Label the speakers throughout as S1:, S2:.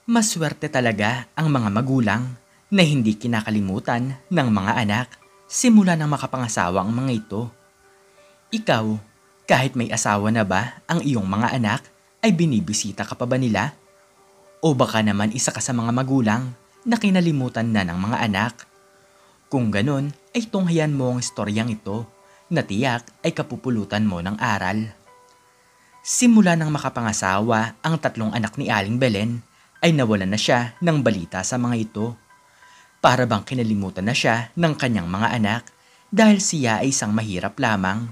S1: Maswerte talaga ang mga magulang na hindi kinakalimutan ng mga anak simula nang makapangasawa ang mga ito. Ikaw, kahit may asawa na ba ang iyong mga anak, ay binibisita ka pa ba nila? O baka naman isa ka sa mga magulang na kinalimutan na ng mga anak? Kung ganun, ay tunghayan mo ang istoryang ito na tiyak ay kapupulutan mo ng aral. Simula nang makapangasawa ang tatlong anak ni Aling Belen, ay nawalan na siya ng balita sa mga ito. Para bang kinalimutan na siya ng kanyang mga anak dahil siya ay isang mahirap lamang.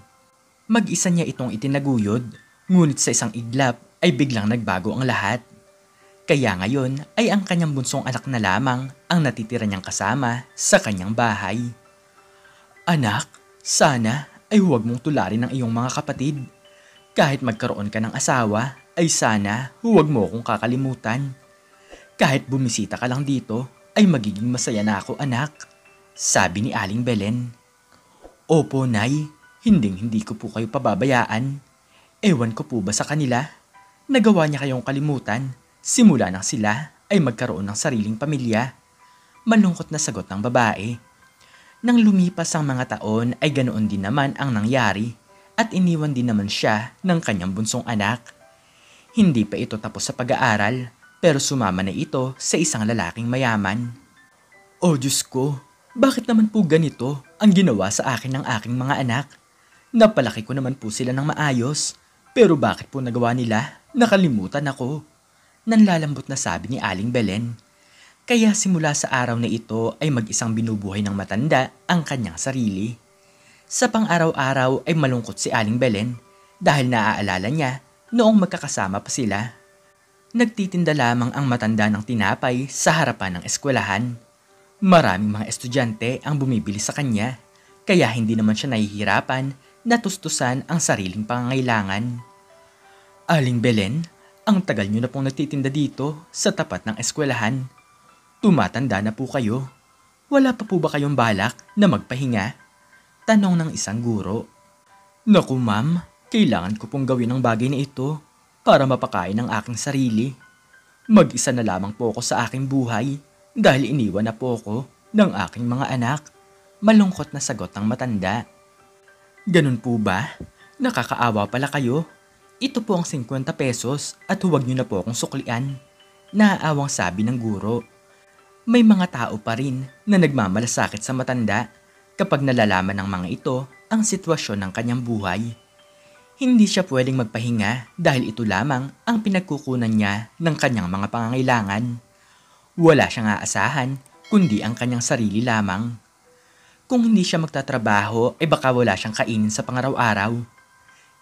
S1: Mag-isa niya itong itinaguyod, ngunit sa isang iglap ay biglang nagbago ang lahat. Kaya ngayon ay ang kanyang bunsong anak na lamang ang natitira niyang kasama sa kanyang bahay. Anak, sana ay huwag mong tularin ang iyong mga kapatid. Kahit magkaroon ka ng asawa, ay sana huwag mo akong kakalimutan. Kahit bumisita ka lang dito, ay magiging masaya na ako, anak, sabi ni Aling Belen. Opo, Nay, hindi ko po kayo pababayaan. Ewan ko po ba sa kanila? Nagawa niya kayong kalimutan simula nang sila ay magkaroon ng sariling pamilya. Malungkot na sagot ng babae. Nang lumipas ang mga taon ay ganoon din naman ang nangyari at iniwan din naman siya ng kanyang bunsong anak. Hindi pa ito tapos sa pag-aaral pero sumama na ito sa isang lalaking mayaman. Oh Diyos ko, bakit naman po ganito ang ginawa sa akin ng aking mga anak? Napalaki ko naman po sila ng maayos, pero bakit po nagawa nila? Nakalimutan ako. Nanlalambot na sabi ni Aling Belen. Kaya simula sa araw na ito ay mag-isang binubuhay ng matanda ang kanyang sarili. Sa pang-araw-araw ay malungkot si Aling Belen dahil naaalala niya noong magkakasama pa sila. Nagtitinda lamang ang matanda ng tinapay sa harapan ng eskwelahan. Maraming mga estudyante ang bumibili sa kanya, kaya hindi naman siya nahihirapan na tustusan ang sariling pangangailangan. Aling Belen, ang tagal niyo na pong nagtitinda dito sa tapat ng eskwelahan. Tumatanda na po kayo. Wala pa po ba kayong balak na magpahinga? Tanong ng isang guro. Naku ma'am, kailangan ko pong gawin ang bagay na ito para mapakain ang aking sarili. Mag-isa na lamang po ako sa aking buhay dahil iniwan na po ako ng aking mga anak. Malungkot na sagot ng matanda. Ganun po ba? Nakakaawa pala kayo. Ito po ang 50 pesos at huwag niyo na po akong suklian. Naaawang sabi ng guro. May mga tao pa rin na nagmamalasakit sa matanda kapag nalalaman ng mga ito ang sitwasyon ng kanyang buhay. Hindi siya pwedeng magpahinga dahil ito lamang ang pinagkukunan niya ng kanyang mga pangangailangan. Wala siyang aasahan kundi ang kanyang sarili lamang. Kung hindi siya magtatrabaho ay baka wala siyang kainin sa pangaraw-araw.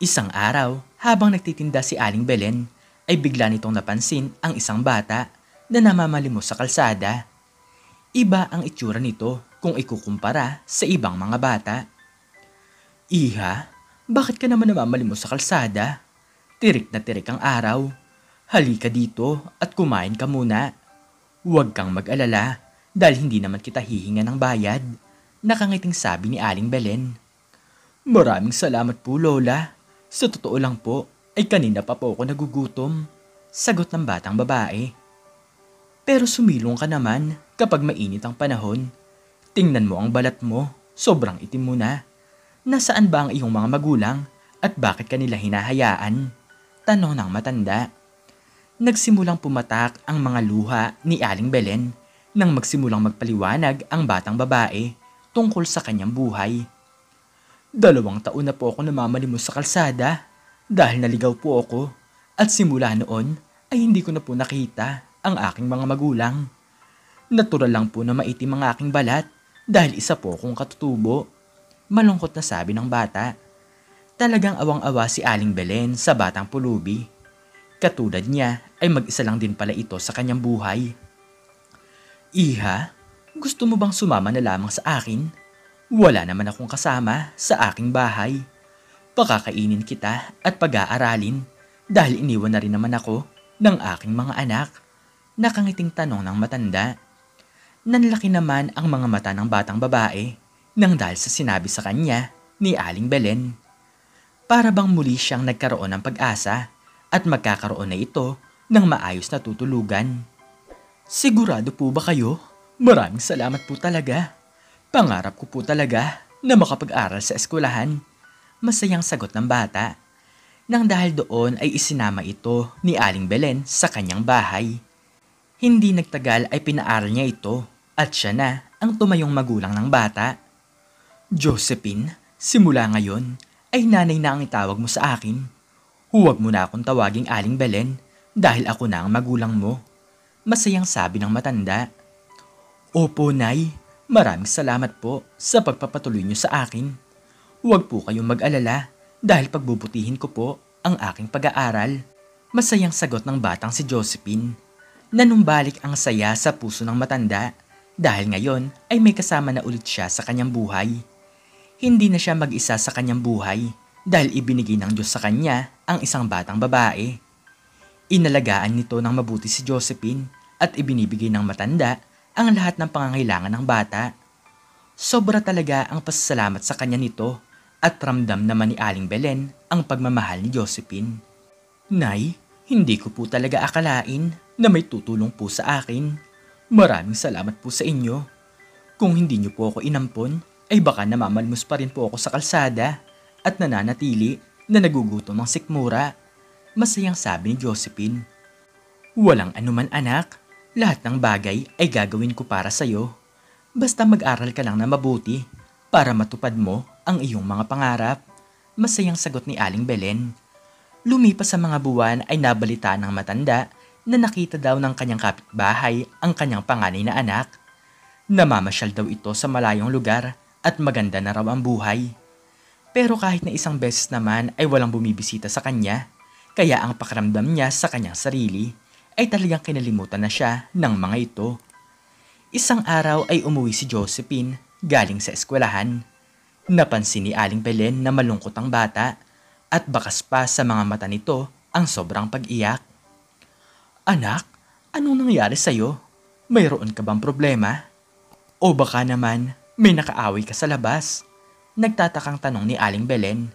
S1: Isang araw, habang nagtitinda si Aling Belen, ay bigla nitong napansin ang isang bata na namamalimos sa kalsada. Iba ang itsura nito kung ikukumpara sa ibang mga bata. Iha, bakit ka naman namamalimos sa kalsada? Tirik na tirik ang araw. Halika dito at kumain ka muna. Huwag kang mag-alala dahil hindi naman kita hihinga ng bayad. Nakangiting sabi ni Aling Belen. Maraming salamat po, Lola. Sa totoo lang po, ay kanina pa po ako nagugutom. Sagot ng batang babae. Pero sumilong ka naman kapag mainit ang panahon. Tingnan mo ang balat mo, sobrang itim mo na. Nasaan ba ang iyong mga magulang at bakit kanila hinahayaan? Tanong ng matanda. Nagsimulang pumatak ang mga luha ni Aling Belen nang magsimulang magpaliwanag ang batang babae tungkol sa kanyang buhay. 2 taon na po ako namamalimos sa kalsada dahil naligaw po ako at simula noon ay hindi ko na po nakita ang aking mga magulang. Natural lang po na maitim ang aking balat dahil isa po akong katutubo. Malungkot na sabi ng bata. Talagang awang-awa si Aling Belen sa batang pulubi. Katulad niya ay mag-isa lang din pala ito sa kanyang buhay. Iha, gusto mo bang sumama na lamang sa akin? Wala naman akong kasama sa aking bahay. Pakakainin kita at pag-aaralin dahil iniwan na rin naman ako ng aking mga anak. Nakangiting tanong ng matanda. Nanlaki naman ang mga mata ng batang babae nang dahil sa sinabi sa kanya ni Aling Belen. Para bang muli siyang nagkaroon ng pag-asa at magkakaroon na ito ng maayos na tutulugan. Sigurado po ba kayo? Maraming salamat po talaga. Pangarap ko po talaga na makapag-aral sa eskwelahan. Masayang sagot ng bata. Nang dahil doon ay isinama ito ni Aling Belen sa kanyang bahay. Hindi nagtagal ay pinaaral niya ito at siya na ang tumayong magulang ng bata. Josephine, simula ngayon ay nanay na ang itawag mo sa akin. Huwag mo na akong tawaging Aling Belen dahil ako na ang magulang mo. Masayang sabi ng matanda. Opo, Nay. Maraming salamat po sa pagpapatuloy niyo sa akin. Huwag po kayong mag-alala dahil pagbubutihin ko po ang aking pag-aaral. Masayang sagot ng batang si Josephine. Nanumbalik ang saya sa puso ng matanda dahil ngayon ay may kasama na ulit siya sa kanyang buhay. Hindi na siya mag-isa sa kanyang buhay dahil ibinigay ng Diyos sa kanya ang isang batang babae. Inalagaan nito ng mabuti si Josephine at ibinibigay ng matanda ang lahat ng pangangailangan ng bata. Sobra talaga ang pasasalamat sa kanya nito at ramdam naman ni Aling Belen ang pagmamahal ni Josephine. Nay, hindi ko po talaga akalain na may tutulong po sa akin. Maraming salamat po sa inyo. Kung hindi niyo po ako inampon, ay baka namamalmus pa rin po ako sa kalsada at nananatili na nagugutom ng sikmura. Masayang sabi ni Josephine. Walang anuman anak, lahat ng bagay ay gagawin ko para sa'yo. Basta mag-aral ka lang na mabuti para matupad mo ang iyong mga pangarap. Masayang sagot ni Aling Belen. Lumipas sa mga buwan ay nabalita ng matanda na nakita daw ng kanyang kapitbahay ang kanyang panganay na anak. Namamasyal daw ito sa malayong lugar at maganda na raw ang buhay. Pero kahit na isang beses naman ay walang bumibisita sa kanya, kaya ang pakiramdam niya sa kanyang sarili ay talagang kinalimutan na siya ng mga ito. Isang araw ay umuwi si Josephine galing sa eskwelahan. Napansin ni Aling Belen na malungkot ang bata at bakas pa sa mga mata nito ang sobrang pag-iyak. Anak, anong nangyari sa'yo? Mayroon ka bang problema? O baka naman may nakaaway ka sa labas? Nagtatakang tanong ni Aling Belen.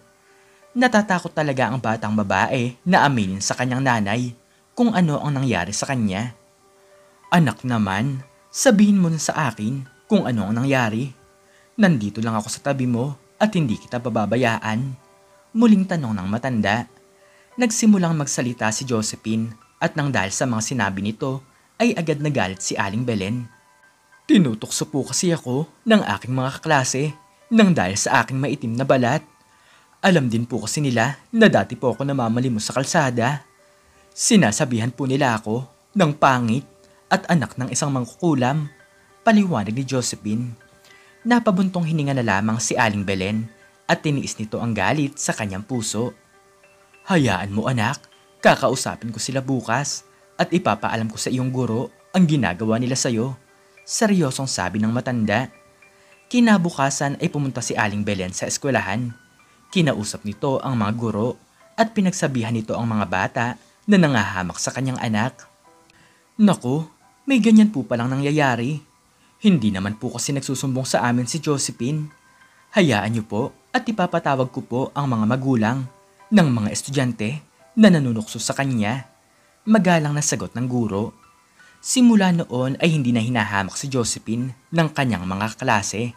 S1: Natatakot talaga ang batang babae na aminin sa kanyang nanay kung ano ang nangyari sa kanya. Anak naman, sabihin mo na sa akin kung ano ang nangyari. Nandito lang ako sa tabi mo at hindi kita pababayaan. Muling tanong ng matanda. Nagsimulang magsalita si Josephine at nang dahil sa mga sinabi nito ay agad nagalit si Aling Belen. Tinutokso po kasi ako ng aking mga kaklase nang dahil sa aking maitim na balat. Alam din po kasi nila na dati po ako namamalimos sa kalsada. Sinasabihan po nila ako ng pangit at anak ng isang mangkukulam. Paliwanag ni Josephine. Napabuntong hininga na lamang si Aling Belen at tiniis nito ang galit sa kanyang puso. Hayaan mo anak, kakausapin ko sila bukas at ipapaalam ko sa iyong guro ang ginagawa nila sa'yo. Seryosong sabi ng matanda. Kinabukasan ay pumunta si Aling Belen sa eskwelahan. Kinausap nito ang mga guro at pinagsabihan nito ang mga bata na nangahamak sa kanyang anak. Naku, may ganyan po palang nangyayari. Hindi naman po kasi nagsusumbong sa amin si Josephine. Hayaan niyo po at ipapatawag ko po ang mga magulang ng mga estudyante na nanunukso sa kanya. Magalang na sagot ng guro. Simula noon ay hindi na hinahamak si Josephine ng kanyang mga klase.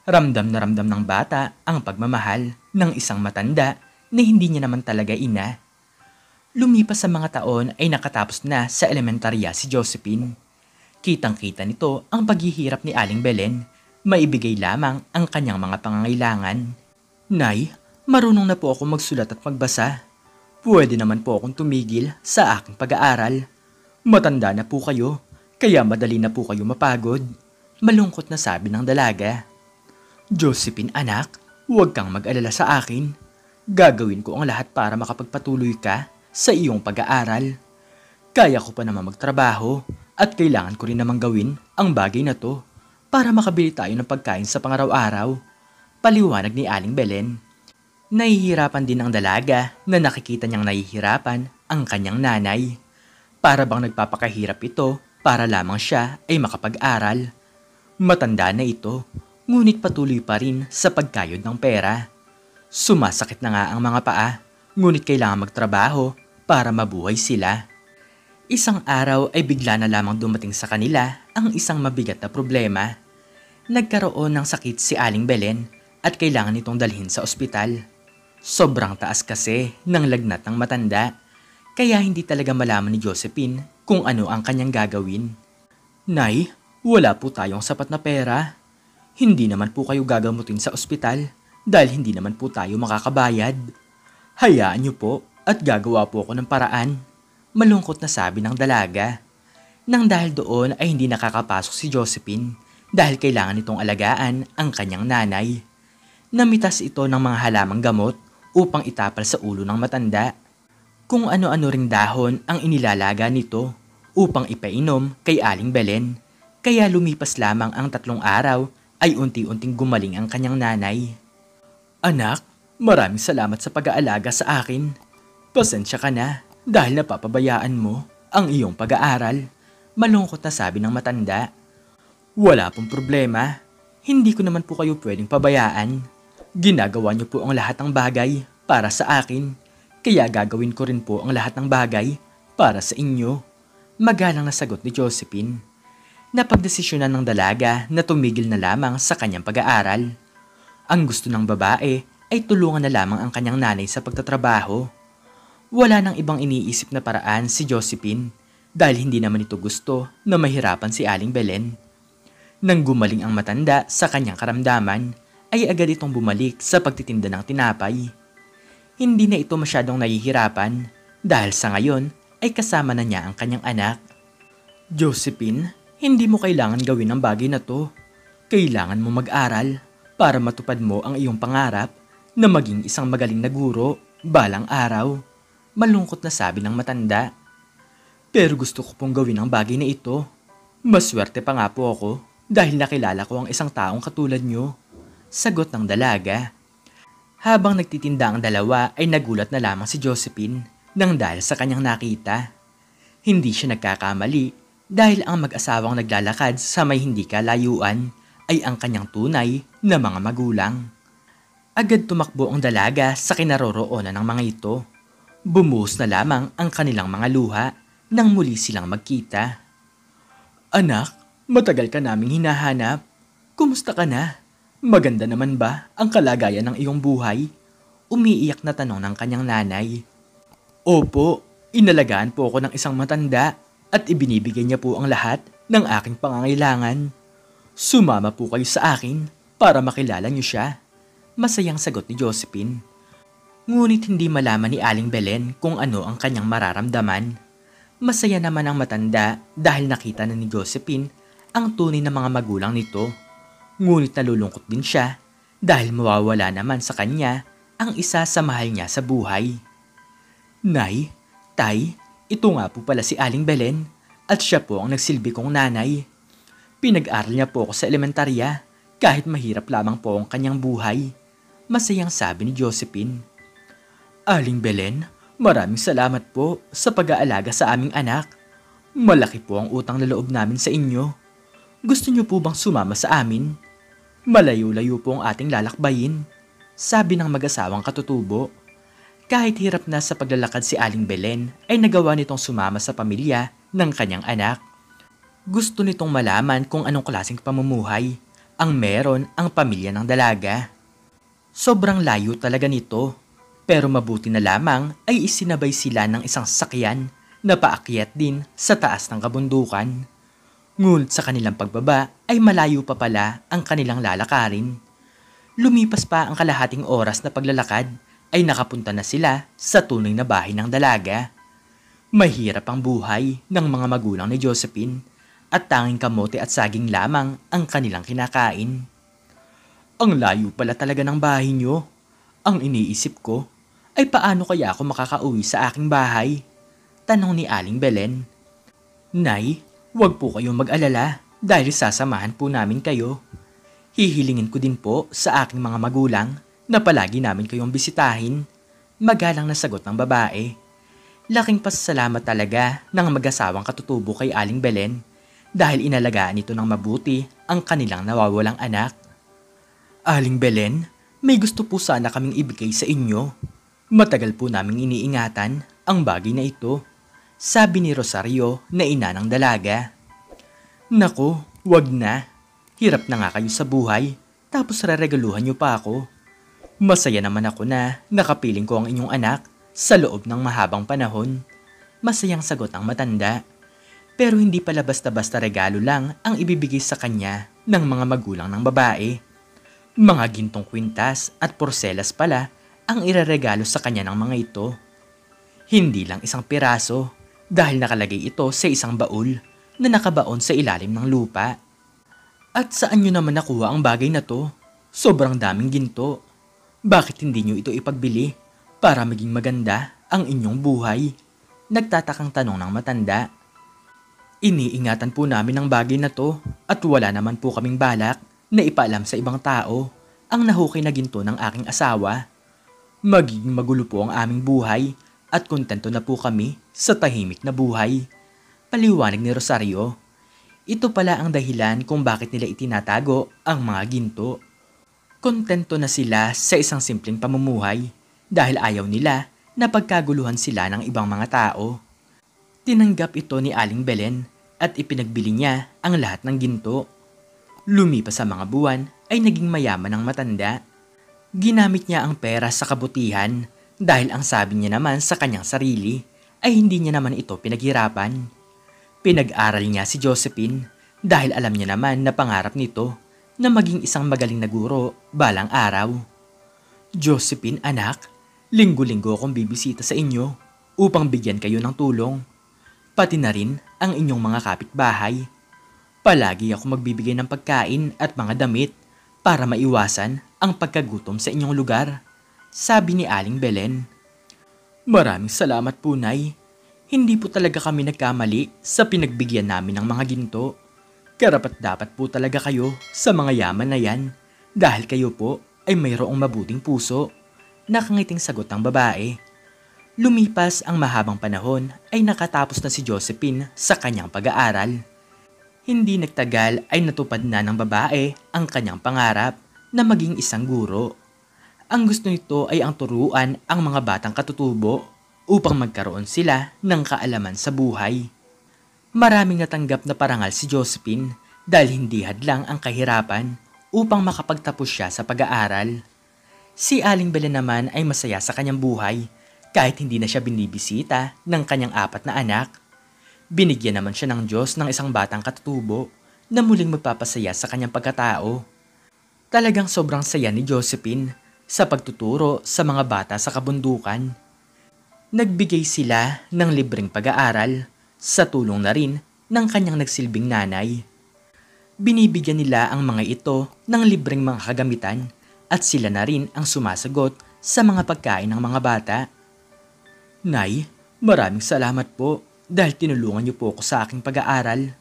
S1: Ramdam na ramdam ng bata ang pagmamahal ng isang matanda na hindi niya naman talaga ina. Lumipas sa mga taon ay nakatapos na sa elementarya si Josephine. Kitang-kita nito ang paghihirap ni Aling Belen. Maibigay lamang ang kanyang mga pangangailangan. Nay, marunong na po ako magsulat at magbasa. Pwede naman po akong tumigil sa aking pag-aaral. Matanda na po kayo, kaya madali na po kayo mapagod. Malungkot na sabi ng dalaga. Josephine anak, huwag kang mag-alala sa akin. Gagawin ko ang lahat para makapagpatuloy ka sa iyong pag-aaral. Kaya ko pa naman magtrabaho at kailangan ko rin namang gawin ang bagay na to para makabili tayo ng pagkain sa pangaraw-araw. Paliwanag ni Aling Belen. Nahihirapan din ang dalaga na nakikita niyang nahihirapan ang kanyang nanay. Para bang nagpapakahirap ito para lamang siya ay makapag-aral. Matanda na ito, ngunit patuloy pa rin sa pagkayod ng pera. Sumasakit na nga ang mga paa, ngunit kailangan magtrabaho para mabuhay sila. Isang araw ay bigla na lamang dumating sa kanila ang isang mabigat na problema. Nagkaroon ng sakit si Aling Belen at kailangan itong dalhin sa ospital. Sobrang taas kasi ng lagnat ng matanda, kaya hindi talaga malaman ni Josephine kung ano ang kanyang gagawin. Nay, wala po tayong sapat na pera. Hindi naman po kayo gagamutin sa ospital dahil hindi naman po tayo makakabayad. Hayaan niyo po at gagawa po ako ng paraan. Malungkot na sabi ng dalaga. Nang dahil doon ay hindi nakakapasok si Josephine dahil kailangan nitong alagaan ang kanyang nanay. Namitas ito ng mga halamang gamot upang itapal sa ulo ng matanda. Kung ano-ano ring dahon ang inilalaga nito upang ipainom kay Aling Belen. Kaya lumipas lamang ang 3 araw ay unti-unting gumaling ang kanyang nanay. Anak, maraming salamat sa pag-aalaga sa akin. Pasensya ka na dahil napapabayaan mo ang iyong pag-aaral. Malungkot na sabi ng matanda. Wala pong problema. Hindi ko naman po kayo pwedeng pabayaan. Ginagawa niyo po ang lahat ng bagay para sa akin. Kaya gagawin ko rin po ang lahat ng bagay para sa inyo. Magalang na sagot ni Josephine. Napagdesisyonan ng dalaga na tumigil na lamang sa kanyang pag-aaral. Ang gusto ng babae ay tulungan na lamang ang kanyang nanay sa pagtatrabaho. Wala nang ibang iniisip na paraan si Josephine dahil hindi naman ito gusto na mahirapan si Aling Belen. Nang gumaling ang matanda sa kanyang karamdaman, ay agad itong bumalik sa pagtitinda ng tinapay. Hindi na ito masyadong nahihirapan dahil sa ngayon ay kasama na niya ang kanyang anak. Josephine, hindi mo kailangan gawin ang bagay na to. Kailangan mo mag-aral para matupad mo ang iyong pangarap na maging isang magaling na guro balang araw. Malungkot na sabi ng matanda. Pero gusto ko pong gawin ang bagay na ito. Maswerte pa nga po ako dahil nakilala ko ang isang taong katulad nyo. Sagot ng dalaga. Habang nagtitinda ang dalawa ay nagulat na lamang si Josephine nang dahil sa kanyang nakita. Hindi siya nagkakamali dahil ang mag-asawang naglalakad sa may hindi kalayuan ay ang kanyang tunay na mga magulang. Agad tumakbo ang dalaga sa kinaroroonan ng mga ito. Bumuhos na lamang ang kanilang mga luha nang muli silang magkita. Anak, matagal ka naming hinahanap. Kumusta ka na? Maganda naman ba ang kalagayan ng iyong buhay? Umiiyak na tanong ng kanyang nanay. Opo, inalagaan po ako ng isang matanda at ibinibigay niya po ang lahat ng aking pangangailangan. Sumama po kayo sa akin para makilala niyo siya. Masayang sagot ni Josephine. Ngunit hindi malaman ni Aling Belen kung ano ang kanyang mararamdaman. Masaya naman ang matanda dahil nakita na ni Josephine ang tunay na mga magulang nito. Ngunit nalulungkot din siya dahil mawawala naman sa kanya ang isa sa mahal niya sa buhay. Nay, Tay, ito nga po pala si Aling Belen at siya po ang nagsilbi kong nanay. Pinag-aral niya po ako sa elementarya kahit mahirap lamang po ang kanyang buhay. Masayang sabi ni Josephine. Aling Belen, maraming salamat po sa pag-aalaga sa aming anak. Malaki po ang utang na loob namin sa inyo. Gusto niyo po bang sumama sa amin? Malayo-layo po ang ating lalakbayin, sabi ng mag-asawang katutubo. Kahit hirap na sa paglalakad si Aling Belen ay nagawa nitong sumama sa pamilya ng kanyang anak. Gusto nitong malaman kung anong klaseng pamumuhay ang meron ang pamilya ng dalaga. Sobrang layo talaga nito. Pero mabuti na lamang ay isinabay sila ng isang sasakyan na paakyat din sa taas ng kabundukan. Ngunit sa kanilang pagbaba ay malayo pa pala ang kanilang lalakarin. Lumipas pa ang kalahating oras na paglalakad ay nakapunta na sila sa tunay na bahay ng dalaga. Mahirap ang buhay ng mga magulang ni Josephine at tanging kamote at saging lamang ang kanilang kinakain. Ang layo pala talaga ng bahay niyo. Ang iniisip ko ay paano kaya ako makakauwi sa aking bahay? Tanong ni Aling Belen. Nay, huwag po kayong mag-alala dahil sasamahan po namin kayo. Hihilingin ko din po sa aking mga magulang na palagi namin kayong bisitahin. Magalang na sagot ng babae. Laking pasasalamat talaga ng mag-asawang katutubo kay Aling Belen dahil inalagaan ito ng mabuti ang kanilang nawawalang anak. Aling Belen, may gusto po sana kaming ibigay sa inyo. Matagal po naming iniingatan ang bagay na ito. Sabi ni Rosario na ina ng dalaga. Naku, wag na. Hirap na nga kayo sa buhay, tapos reregaluhan niyo pa ako. Masaya naman ako na nakapiling ko ang inyong anak sa loob ng mahabang panahon. Masayang sagot ang matanda. Pero hindi pala basta-basta regalo lang ang ibibigay sa kanya ng mga magulang ng babae. Mga gintong kwintas at porselas pala ang ireregalo sa kanya ng mga ito. Hindi lang isang piraso dahil nakalagay ito sa isang baul na nakabaon sa ilalim ng lupa. At saan nyo naman nakuha ang bagay na to? Sobrang daming ginto. Bakit hindi nyo ito ipagbili para maging maganda ang inyong buhay? Nagtatakang tanong ng matanda. Iniingatan po namin ang bagay na to at wala naman po kaming balak na ipaalam sa ibang tao ang nahukay na ginto ng aking asawa. Magiging magulo po ang aming buhay at kontento na po kami sa tahimik na buhay. Paliwanag ni Rosario. Ito pala ang dahilan kung bakit nila itinatago ang mga ginto. Kontento na sila sa isang simpleng pamumuhay dahil ayaw nila na pagkaguluhan sila ng ibang mga tao. Tinanggap ito ni Aling Belen at ipinagbili niya ang lahat ng ginto. Lumipas sa mga buwan ay naging mayaman ang matanda. Ginamit niya ang pera sa kabutihan dahil ang sabi niya naman sa kanyang sarili ay hindi niya naman ito pinaghirapan. Pinag-aral niya si Josephine dahil alam niya naman na pangarap nito na maging isang magaling na guro balang araw. Josephine anak, linggo-linggo akong bibisita sa inyo upang bigyan kayo ng tulong. Pati na rin ang inyong mga kapitbahay. Palagi ako magbibigay ng pagkain at mga damit para maiwasan ang pagkagutom sa inyong lugar, sabi ni Aling Belen. Maraming salamat po, Nay. Hindi po talaga kami nagkamali sa pinagbigyan namin ng mga ginto. Karapat-dapat po talaga kayo sa mga yaman na yan dahil kayo po ay mayroong mabuting puso. Nakangiting sagot ng babae. Lumipas ang mahabang panahon ay nakatapos na si Josephine sa kanyang pag-aaral. Hindi nagtagal ay natupad na ng babae ang kanyang pangarap na maging isang guro. Ang gusto nito ay ang turuan ang mga batang katutubo upang magkaroon sila ng kaalaman sa buhay. Maraming natanggap na parangal si Josephine dahil hindi hadlang ang kahirapan upang makapagtapos siya sa pag-aaral. Si Aling Belen naman ay masaya sa kanyang buhay kahit hindi na siya binibisita ng kanyang 4 na anak. Binigyan naman siya ng Diyos ng isang batang katutubo na muling magpapasaya sa kanyang pagkatao. Talagang sobrang saya ni Josephine sa pagtuturo sa mga bata sa kabundukan. Nagbigay sila ng libreng pag-aaral sa tulong na rin ng kanyang nagsilbing nanay. Binibigyan nila ang mga ito ng libreng mga kagamitan at sila na rin ang sumasagot sa mga pagkain ng mga bata. Nay, maraming salamat po dahil tinulungan niyo po ako sa aking pag-aaral.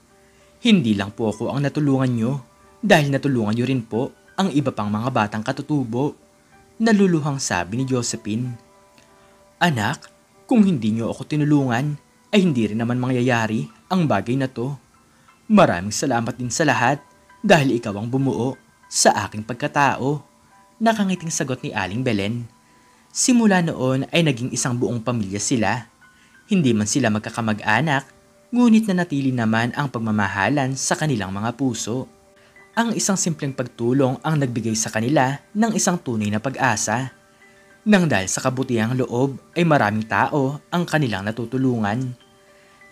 S1: Hindi lang po ako ang natulungan niyo dahil natulungan niyo rin po ang iba pang mga batang katutubo. Naluluhang sabi ni Josephine. Anak, kung hindi niyo ako tinulungan, ay hindi rin naman mangyayari ang bagay na to. Maraming salamat din sa lahat dahil ikaw ang bumuo sa aking pagkatao. Nakangiting sagot ni Aling Belen. Simula noon ay naging isang buong pamilya sila. Hindi man sila magkakamag-anak, ngunit nanatili naman ang pagmamahalan sa kanilang mga puso. Ang isang simpleng pagtulong ang nagbigay sa kanila ng isang tunay na pag-asa. Nang dahil sa kabutihang loob ay maraming tao ang kanilang natutulungan.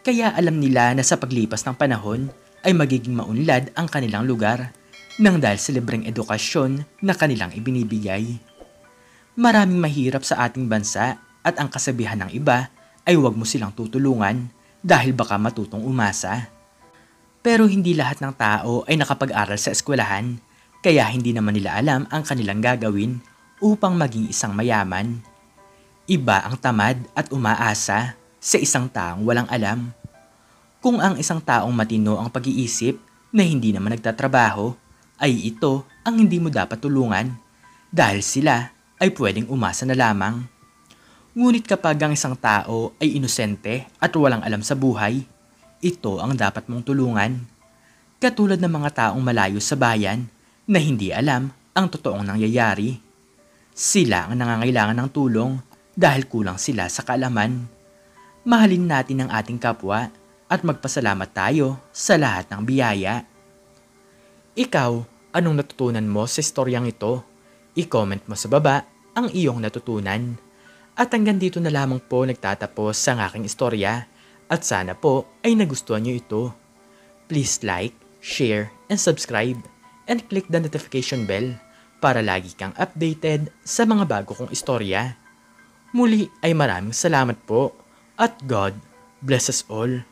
S1: Kaya alam nila na sa paglipas ng panahon ay magiging maunlad ang kanilang lugar nang dahil sa libreng edukasyon na kanilang ibinibigay. Maraming mahirap sa ating bansa at ang kasabihan ng iba ay huwag mo silang tutulungan dahil baka matutong umasa. Pero hindi lahat ng tao ay nakapag-aral sa eskwelahan kaya hindi naman nila alam ang kanilang gagawin upang maging isang mayaman. Iba ang tamad at umaasa sa isang taong walang alam. Kung ang isang taong matino ang pag-iisip na hindi naman nagtatrabaho, ay ito ang hindi mo dapat tulungan dahil sila ay pwedeng umasa na lamang. Ngunit kapag ang isang tao ay inosente at walang alam sa buhay, ito ang dapat mong tulungan. Katulad ng mga taong malayo sa bayan na hindi alam ang totoong nangyayari. Sila ang nangangailangan ng tulong dahil kulang sila sa kaalaman. mahalin natin ang ating kapwa at magpasalamat tayo sa lahat ng biyaya. Ikaw, anong natutunan mo sa istoryang ito? I-comment mo sa baba ang iyong natutunan. At hanggang dito na lamang po nagtatapos ang aking istorya at sana po ay nagustuhan niyo ito. Please like, share, and subscribe and click the notification bell para lagi kang updated sa mga bago kong istorya. Muli ay maraming salamat po at God bless us all.